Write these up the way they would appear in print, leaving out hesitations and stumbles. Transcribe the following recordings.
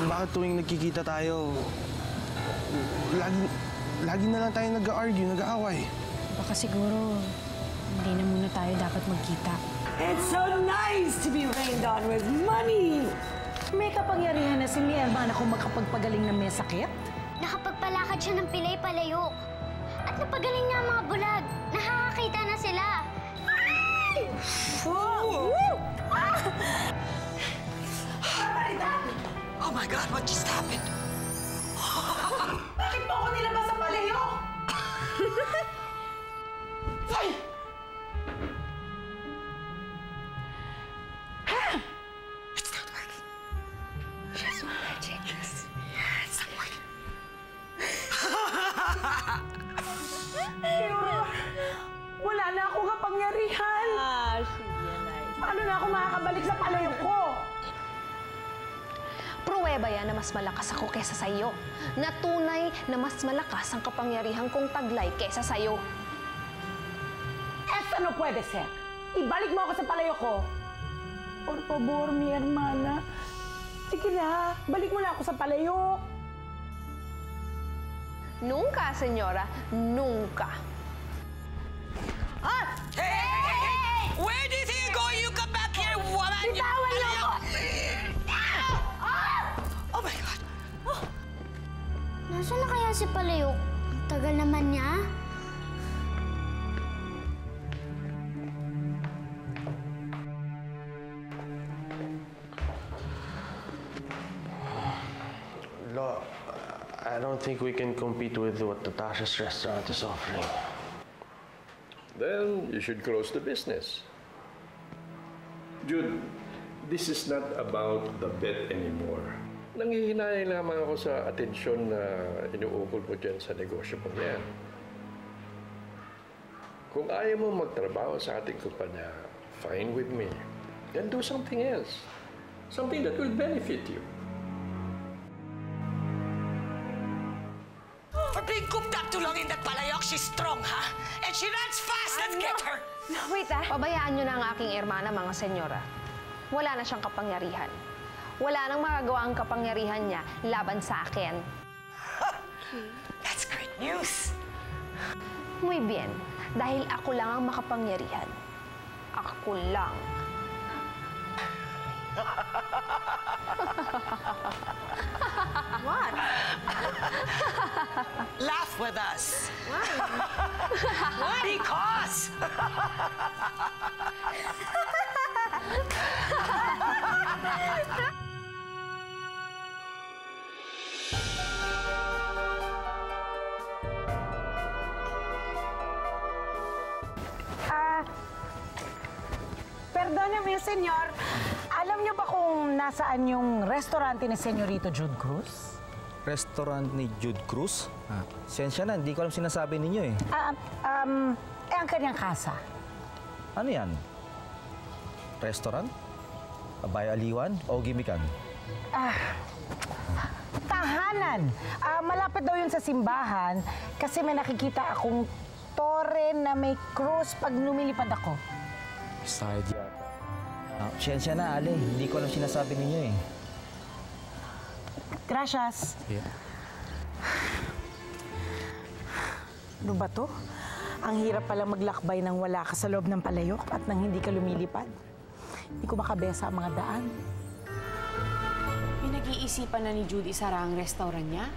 Bakit tuwing nagkikita tayo, lagi na lang tayo nag-argue, nag-aaway? Baka siguro, hindi na muna tayo dapat magkita. It's so nice to be rained on with money! May kapangyarihan na si Mierman kung makapagpagaling ng may sakit? Nakapagpalakad siya ng pilay palayo. At napagaling niya ang mga bulag. Nakakakita na sila. Ay! Oh! Ah! Oh my God, what just happened? Bakit mo ako nilabas sa palayo? Ay! It's not working. She's so magic. It's not working. Wala na akong kapangyarihan. Paano na ako makakabalik sa palayo ko? Pruweba yan na mas malakas ako kesa sa'yo. Na tunay na mas malakas ang kapangyarihan kong taglay kesa sa'yo. Esa no puede ser. Ibalik mo ako sa palayo ko. Por favor, mi hermana. Sige na, balik mo na ako sa palayo. Nunca, senyora. Nunca. Ah! Hey! Where did he go? You come back here, woman! Bitawan niyo ako! Oh my God! Nasaan na kaya si Palayok? Ang tagal naman niya. Lo, I don't think we can compete with what Natasha's restaurant is offering. Then you should close the business. Jude, this is not about the bet anymore. Nanghihinayang lamang ako sa atensyon na inuukol mo dyan sa negosyo mo yan. Kung ayaw mo magtrabaho sa ating kumpanya, fine with me. Then do something else. Something that will benefit you. For being cooped up too long in that palayok, she's strong, ha? And she runs fast. Let's get her! Wait Pabayaan nyo na ang aking hermana, mga senyora. Wala na siyang kapangyarihan. Wala nang magagawa ang kapangyarihan niya laban sa akin. That's great news! Muy bien. Dahil ako lang ang makapangyarihan. Ako lang. What? Laugh with us! Why? Because! Perdóname, senyor. Alam niyo ba kung nasaan yung restaurante ni Senyorito Jude Cruz? Restaurant ni Jude Cruz? Sensya na, hindi ko alam sinasabi ninyo eh. Ang kanyang kasa. Ano yan? Restaurant? Abay-aliwan o gimikan? Tahanan. Malapit daw yun sa simbahan kasi may nakikita akong tore na may krus pag lumilipad ako. Side yata. Sensya na, Ale. Hindi ko alam sinasabi ninyo eh. Gracias. Yeah. Ano ba to? Ang hirap pala maglakbay nang wala ka sa loob ng palayok at nang hindi ka lumilipad. Hindi ko makabesa ang mga daan. Pinag-iisipan na ni Jude isara ang restaurant niya?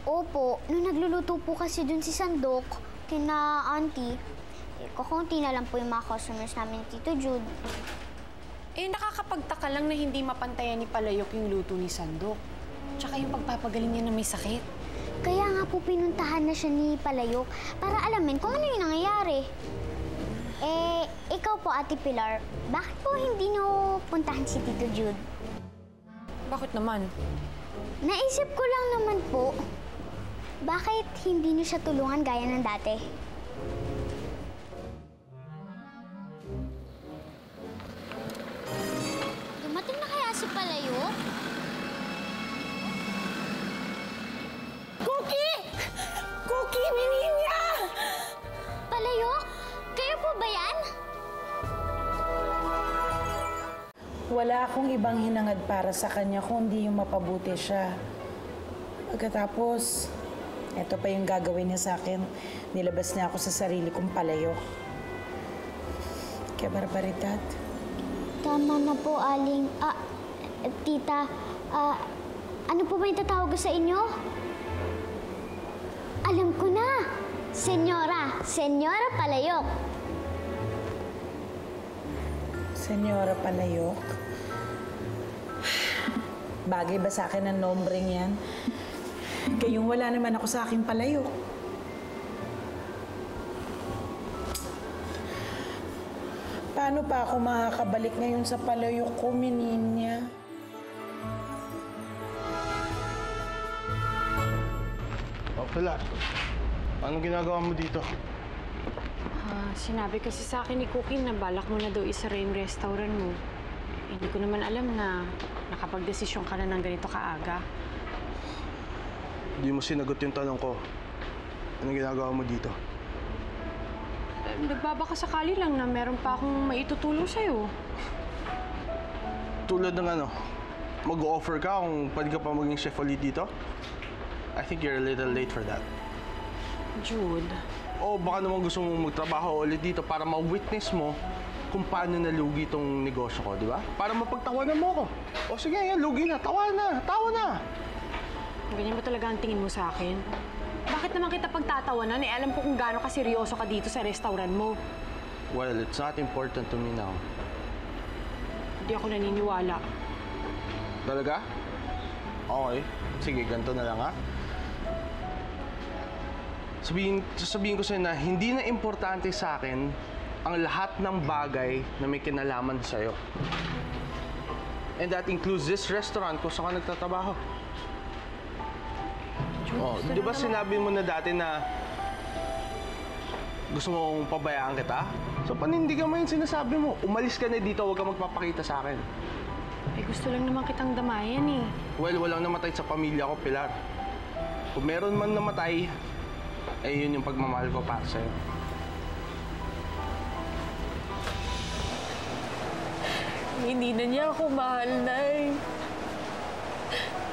Opo, nung nagluluto po kasi dun si Sandok, kina auntie, kukunti na lang po yung mga customers namin ni Tito Jude. Eh, nakakapagtaka lang na hindi mapantayan ni Palayok yung luto ni Sandok. Tsaka yung pagpapagaling niya na may sakit. Kaya nga po pinuntahan na siya ni Palayok para alamin kung ano yung nangyayari. Eh, ikaw po, Ate Pilar, bakit po hindi niyo puntahan si Tito Jude? Bakit naman? Naisip ko lang naman po, bakit hindi niyo siya tulungan gaya ng dati? Dumating na kaya si Palayok? Cookie! Cookie, mininya! wala akong ibang hinangad para sa kanya kundi yung mapabuti siya. Pagkatapos, eto pa yung gagawin niya sa akin. Nilabas niya ako sa sarili kong palayok. Kaya barbaridad. Tama na po, Aling. Tita, ano po ba yung tatawag ko sa inyo? Alam ko na. Senyora Palayok. Senyora Palayok? Bagay ba sa akin ang nombreng yan? Kayong wala naman ako sa aking palayok. Paano pa ako makakabalik ngayon sa palayok ko, Mininya? Oh, Pilar. Anong ginagawa mo dito? Sinabi kasi sa akin ni Cookie na balak mo na daw isara yung restaurant mo. Hindi ko naman alam na nakapag-desisyon ka na ng ganito kaaga. Hindi mo sinagot yung tanong ko. Anong ginagawa mo dito? Nagbabaka sakali lang na meron pa akong maitutulong sa'yo. Tulad ng ano, mag-o-offer ka kung pwede ka pa maging chef ulit dito? I think you're a little late for that. Jude. O baka naman gusto mong magtrabaho ulit dito para ma-witness mo kung paano nalugi itong negosyo ko, di ba? Para mapagtawanan mo ako. O sige, yan, lugi na. Tawa na. Ganyan ba talaga ang tingin mo sa akin? Bakit naman kita pagtatawanan? Alam ko kung gaano ka seryoso ka dito sa restaurant mo. Well, it's not important to me now. Hindi ako naniniwala. Talaga? Okay. Sige, ganito na lang, ha? Sabihin ko sa'yo na hindi na importante sa akin ang lahat ng bagay na may kinalaman sa'yo. And that includes this restaurant kung saan ka nagtatrabaho. Oh, di ba sinabi mo na dati na gusto mong pabayaan kita? So, panindigan mo yung sinasabi mo. Umalis ka na dito, huwag ka magpapakita sa akin. Eh, gusto lang naman kitang damayan eh. Well, walang namatay sa pamilya ko, Pilar. Kung meron man namatay, eh yun yung pagmamahal ko para sa'yo. Hindi na niya ako mahal, Nay.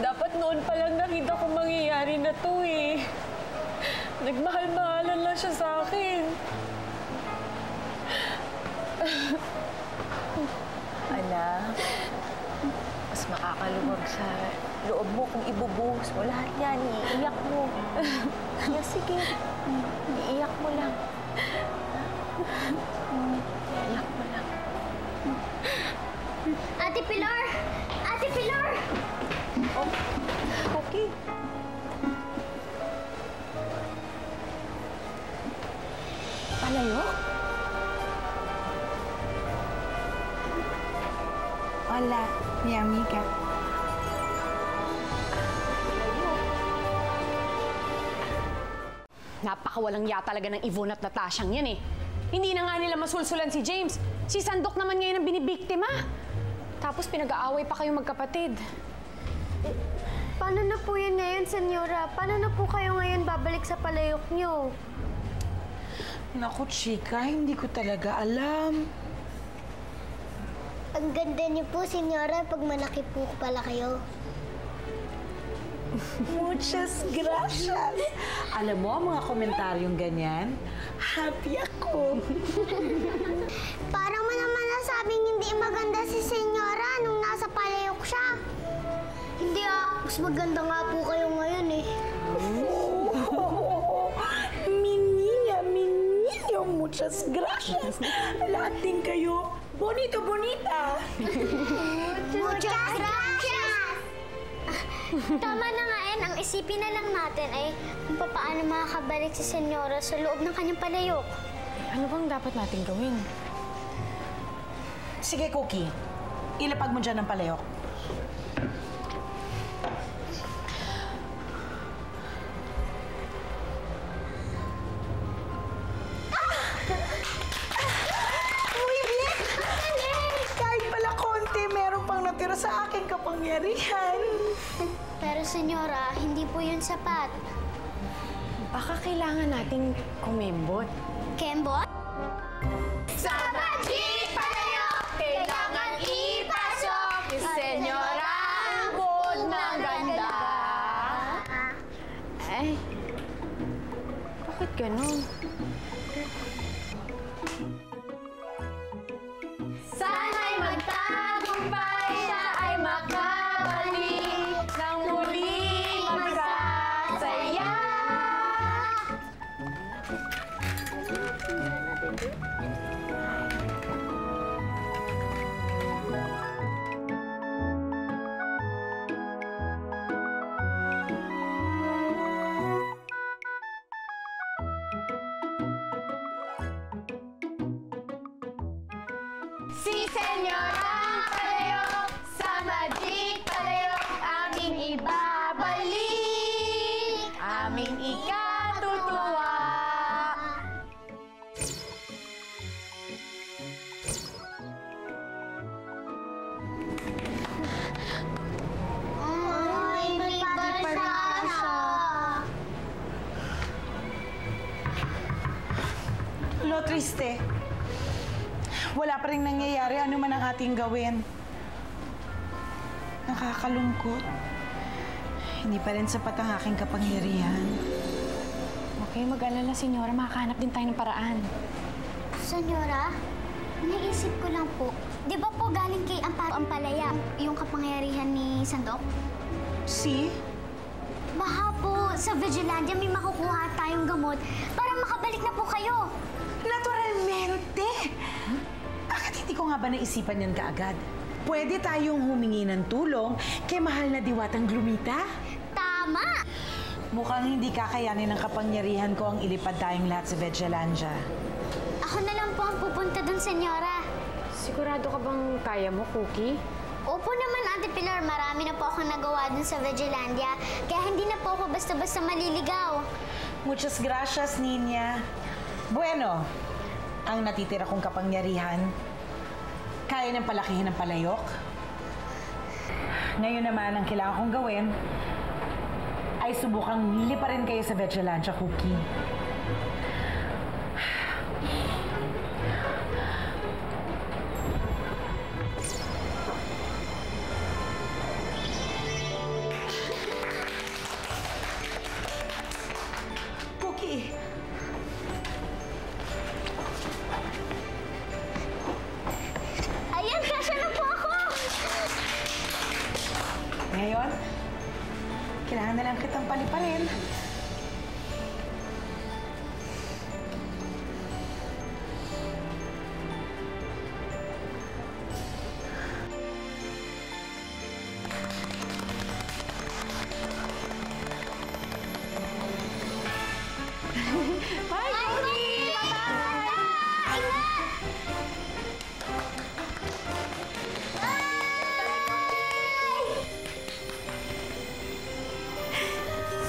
Dapat noon pa lang nakita ko mangyayari na to eh. Nagmahal-mahalan lang siya sa akin. Anak, mas makakaluwag sa loob mo kung ibubuhos mo lahat yan. Iiyak mo. Kaya sige, iiyak mo lang. Iiyak mo lang. Ate Pilar! Ate Pilar! Oh, Cookie. Palayok? Hola, mi amiga. Napakawalang ya talaga ng Yvonne at Natasyang yan eh. Hindi na nga nila masulsulan si James. Si Sandok naman ngayon ang binibiktima. Tapos pinag-aaway pa kayong magkapatid. Paano na po yun ngayon, Senyora? Paano na po kayo ngayon babalik sa palayok niyo? Naku, chika, hindi ko talaga alam. Ang ganda niyo po, Senyora, pag malaki po pala kayo. Muchas gracias. Alam mo, ang mga komentaryong ganyan, happy ako. Parang mo naman nasabing hindi maganda si Senyora nung nasa palayok siya. Hindi mas maganda nga po kayo ngayon eh. Minilla, muchas gracias. Lahat din kayo, bonito, bonita. Muchas gracias! Tama na nga yan. Ang isipin na lang natin ay kung paano makakabalik si Senyora sa loob ng kanyang palayok. Ano bang dapat natin gawin? Sige, Cookie. Ilapag mo dyan ng palayok. Kahit pala konti, meron pang natira sa aking kapangyarihan. Pero Senyora, hindi po yun sapat. Baka kailangan nating kumembot. Kembot? Sa Magic Palayok, kailangan ipasok! Ba't ganun? Sana'y magtagumpay, siya ay makabalik nang muling magsasaya. Si Senyorang Palayok, sa Magic Palayok, aming ibabalik, aming ikatutuwa. Ay, may parsasya. Lo triste. Wala pa rin nangyayari ano man ang ating gawin. Nakakalungkot. Hindi pa rin sapat ang aking kapangyarihan. Huwag kayong mag-alala, Senyora. Makakahanap din tayo ng paraan. Senyora, naisip ko lang po, di ba po galing kay Amparo Ampalaya yung kapangyarihan ni Sandok? See? Baka po sa Vigilandia may makukuha tayong gamot para makabalik na po kayo. Naturalmente! Bakit hindi ko nga ba naisipan yan kaagad? Pwede tayong humingi ng tulong kay mahal na diwatang Glumita. Tama! Mukhang hindi kakayanin ng kapangyarihan ko ang ilipad tayong lahat sa Vigilandia. Ako na lang po ang pupunta dun, Senyora. Sigurado ka bang kaya mo, Cookie? Opo naman, Ate Pilar. Marami na po akong nagawa dun sa Vigilandia. Kaya hindi na po ako basta-basta maliligaw. Muchas gracias, Niña. Bueno, ang natitira kong kapangyarihan, kaya ng palakihin ng palayok. Ngayon naman, ang kailangan kong gawin ay subukang liparin kayo sa Vigilandia, Cookie. Cookie! Ayan, kasya na po ako! Ngayon, kailangan na lang kitang paliparin. Bye, Cookie! Bye-bye! Ingat!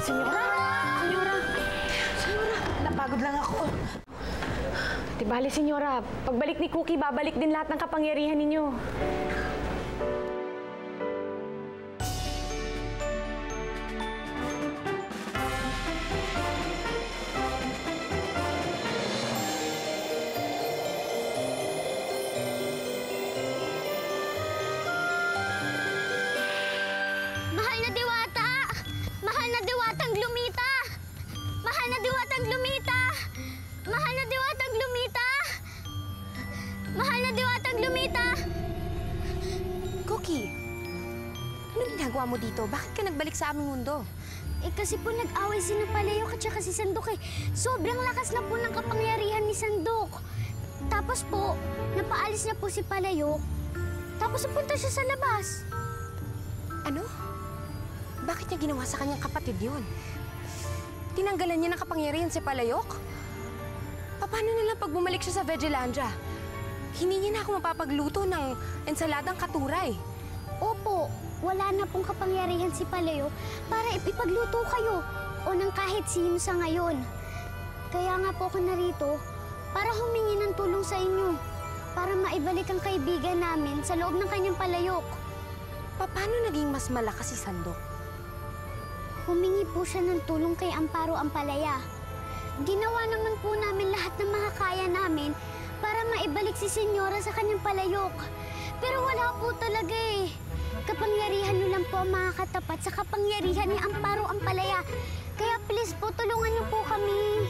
Senyora! Senyora! Senyora! Napagod lang ako. Di bale, Senyora. Pagbalik ni Cookie, babalik din lahat ng kapangyarihan ninyo. Mahal na diwata! Mahal na diwatang Glumita! Mahal na diwatang Glumita! Mahal na diwatang Glumita! Mahal na diwatang Glumita! Cookie, anong ginagawa mo dito? Bakit ka nagbalik sa aming mundo? Eh kasi po nag-away si Palayok at saka si Sandok eh. Sobrang lakas na po ng kapangyarihan ni Sandok. Tapos po, napaalis na po si Palayok. Tapos napunta siya sa labas. Ano? Bakit niya ginawa sa kanyang kapatid yun? Tinanggalan niya ng kapangyarihan si Palayok? Paano na lang pag bumalik siya sa Vigilandia? Hindi niya na ako mapapagluto ng ensaladang katuray. Opo, wala na pong kapangyarihan si Palayok para ipagluto kayo o ng kahit sino sa ngayon. Kaya nga po ako narito para humingi ng tulong sa inyo para maibalik ang kaibigan namin sa loob ng kanyang palayok. Paano naging mas malakas si Sandok? Humingi po siya ng tulong kay Amparo Ampalaya. Ginawa naman po namin lahat ng makakaya namin para maibalik si Senyora sa kanyang palayok. Pero wala po talaga eh. Kapangyarihan nyo lang po ang makakatapat sa kapangyarihan ni Amparo Ampalaya. Kaya please po, tulungan niyo po kami.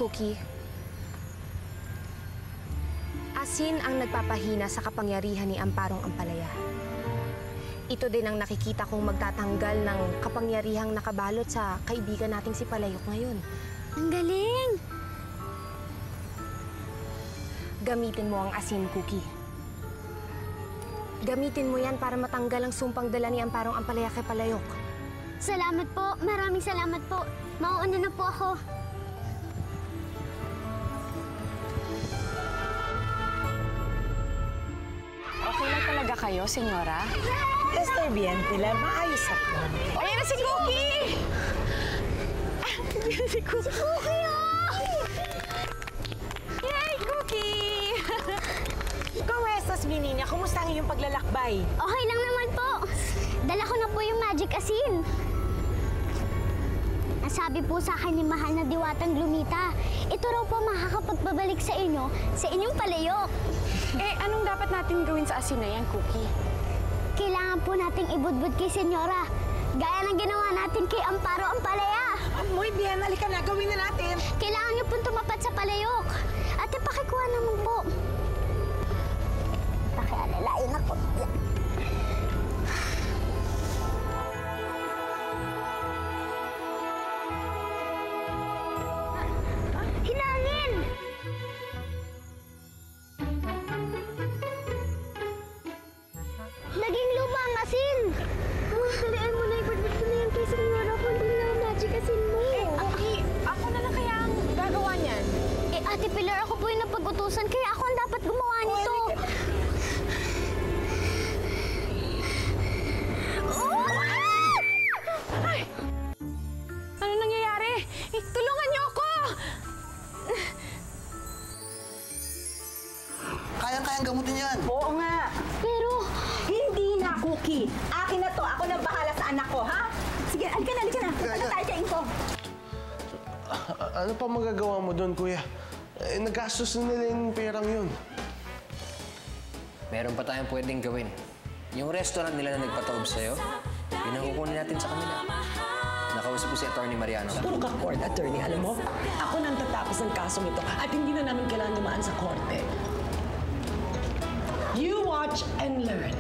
Cookie. Asin ang nagpapahina sa kapangyarihan ni Amparong Ampalaya. Ito din ang nakikita kong magtatanggal ng kapangyarihang nakabalot sa kaibigan nating si Palayok ngayon. Ang galing! Gamitin mo ang asin, Cookie. Gamitin mo yan para matanggal ang sumpang dala ni Amparong Ampalaya kay Palayok. Salamat po. Maraming salamat po. Mauuna na po ako. Okay lang talaga kayo, senyora? Esther Bien, Pilar, maayos ako. Ayan na si Cookie! Ayan na si Cookie! Cookie, oh! Yay, Cookie! Kawestas, Mininya, kumusta ang iyong paglalakbay? Okay lang naman po. Dala ko na po yung magic asin. Nasabi po sa akin ni mahal na diwatang Glumita, ito raw po makakapagbabalik sa inyo, sa inyong palayok. Eh, anong dapat natin gawin sa asin na yan, Cookie? Kailangan po nating ibudbud kay Senyora, gaya ng ginawa natin kay Amparo Ampalaya. Muy bien, halika na, gawin na natin. Kailangan niyo pong tumapat sa palayok. Ate, pakikuha naman po. Pakialalain ako. Hinangin! Naging lupa ang asin! Dalian mo na, ibadbad ko na yan kay Senyora kung hindi na ang magic asin mo. Cookie, ako na lang kaya ang gagawa niyan. Eh, Ate Pilar, ako po yung napag-utusan, kaya ako ang dapat gumawa nito. Ano nangyayari? Tulungan niyo ako! Kayang-kayang gamutin yan. Oo nga. Pero, Hindi na, Cookie. Akin na to. Ako na bahala sa anak ko, ha? Sige, halika na. Punta tayo sa info. Ano pa magagawa mo doon, kuya? Eh, nagastos na nila yung perang yun. Meron pa tayong pwedeng gawin. Yung restaurant nila na nagpataob sa'yo, yun ang kukunin natin sa kanila. Nakausap ko si Atty. Mariano. Puro ka court attorney, alam mo? Ako nang tatapos ng kasong ito at hindi na namin kailangan dumaan sa korte. You watch and learn.